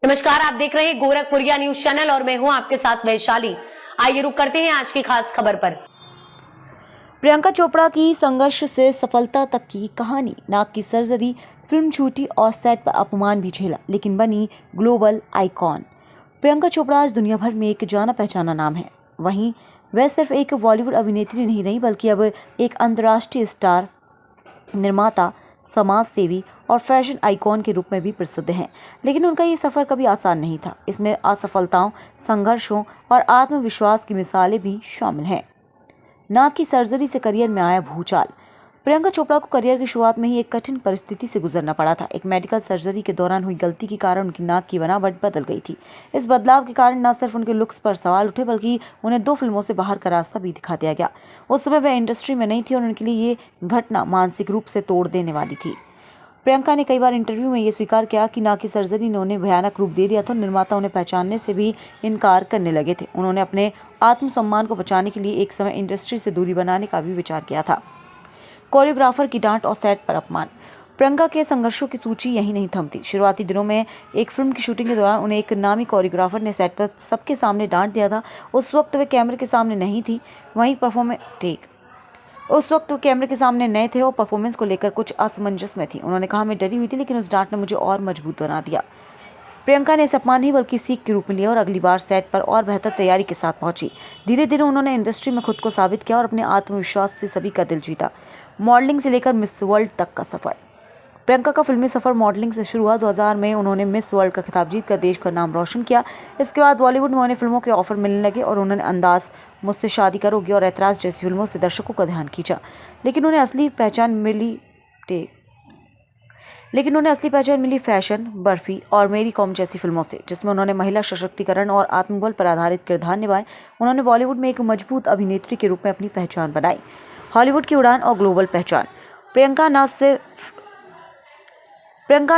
नमस्कार, आप देख रहे हैं गोरखपुरिया न्यूज चैनल और मैं हूं आपके साथ वैशाली। आइए रुक करते हैं आज की खास खबर पर। प्रियंका चोपड़ा की संघर्ष से सफलता तक की कहानी। नाक की सर्जरी, फिल्म छूटी और सेट पर अपमान भी झेला, लेकिन बनी ग्लोबल आइकॉन। प्रियंका चोपड़ा आज दुनिया भर में एक जाना पहचाना नाम है। वहीं वह सिर्फ एक बॉलीवुड अभिनेत्री नहीं रही, बल्कि अब एक अंतर्राष्ट्रीय स्टार, निर्माता, समाज सेवी और फैशन आइकॉन के रूप में भी प्रसिद्ध हैं। लेकिन उनका ये सफ़र कभी आसान नहीं था। इसमें असफलताओं, संघर्षों और आत्मविश्वास की मिसालें भी शामिल हैं। नाक की सर्जरी से करियर में आया भूचाल। प्रियंका चोपड़ा को करियर की शुरुआत में ही एक कठिन परिस्थिति से गुजरना पड़ा था। एक मेडिकल सर्जरी के दौरान हुई गलती के कारण उनकी नाक की बनावट बदल गई थी। इस बदलाव के कारण न सिर्फ उनके लुक्स पर सवाल उठे, बल्कि उन्हें 2 फिल्मों से बाहर का रास्ता भी दिखा दिया गया। उस समय वह इंडस्ट्री में नहीं थी और उनके लिए ये घटना मानसिक रूप से तोड़ देने वाली थी। प्रियंका ने कई बार इंटरव्यू में ये स्वीकार किया कि नाक की सर्जरी ने उन्हें भयानक रूप दे दिया था और निर्माता उन्हें पहचानने से भी इनकार करने लगे थे। उन्होंने अपने आत्मसम्मान को बचाने के लिए एक समय इंडस्ट्री से दूरी बनाने का भी विचार किया था। कोरियोग्राफर की डांट और सेट पर अपमान। प्रियंका के संघर्षों की सूची यही नहीं थमती। शुरुआती दिनों में एक फिल्म की शूटिंग के दौरान उन्हें एक नामी कोरियोग्राफर ने सेट पर सबके सामने डांट दिया था। उस वक्त वे कैमरे के सामने नहीं थी, उस वक्त वो कैमरे के सामने नए थे और परफॉर्मेंस को लेकर कुछ असमंजस में थी। उन्होंने कहा, मैं डरी हुई थी, लेकिन उस डांट ने मुझे और मजबूत बना दिया। प्रियंका ने इसे अपमान नहीं बल्कि सीख के रूप में लिया और अगली बार सेट पर और बेहतर तैयारी के साथ पहुंची। धीरे धीरे उन्होंने इंडस्ट्री में खुद को साबित किया और अपने आत्मविश्वास से सभी का दिल जीता। मॉडलिंग से लेकर मिस वर्ल्ड तक का सफर। प्रियंका का फिल्मी सफर मॉडलिंग से शुरू हुआ। 2000 में उन्होंने मिस वर्ल्ड का खिताब जीतकर देश का नाम रोशन किया। इसके बाद बॉलीवुड में उन्हें फिल्मों के ऑफर मिलने लगे और उन्होंने अंदाज, मुझसे शादी करोगी और ऐतराज जैसी फिल्मों से दर्शकों का ध्यान खींचा। लेकिन उन्हें असली पहचान मिली फैशन, बर्फी और मेरी कॉम जैसी फिल्मों से, जिसमें उन्होंने महिला सशक्तिकरण और आत्मबल पर आधारित किरदार निभाए। उन्होंने बॉलीवुड में एक मजबूत अभिनेत्री के रूप में अपनी पहचान बनाई। हॉलीवुड की उड़ान और ग्लोबल पहचान। प्रियंका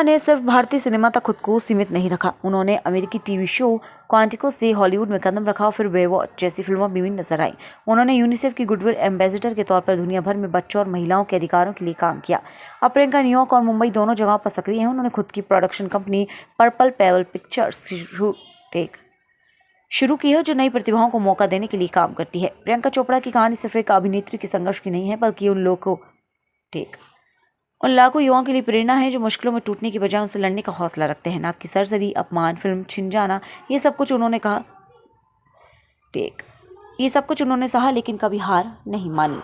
ने सिर्फ भारतीय सिनेमा तक खुद को सीमित नहीं रखा। उन्होंने अमेरिकी टीवी शो क्वांटिको से हॉलीवुड में कदम रखा और फिर बेवॉच जैसी फिल्मों में भी नजर आई। उन्होंने यूनिसेफ की गुडविल एम्बेसडर के तौर पर दुनिया भर में बच्चों और महिलाओं के अधिकारों के लिए काम किया। अब प्रियंका न्यूयॉर्क और मुंबई दोनों जगहों पर सक्रिय हैं। उन्होंने खुद की production company purple payable pictures शुरू की है, जो नई प्रतिभाओं को मौका देने के लिए काम करती है। प्रियंका चोपड़ा की कहानी सिर्फ एक अभिनेत्री के संघर्ष की नहीं है, बल्कि उन लाखों युवाओं के लिए प्रेरणा है जो मुश्किलों में टूटने की बजाय उनसे लड़ने का हौसला रखते हैं। नाक की सर्जरी, अपमान, फिल्म छिन जाना, ये सब कुछ उन्होंने सहा, लेकिन कभी हार नहीं मानी।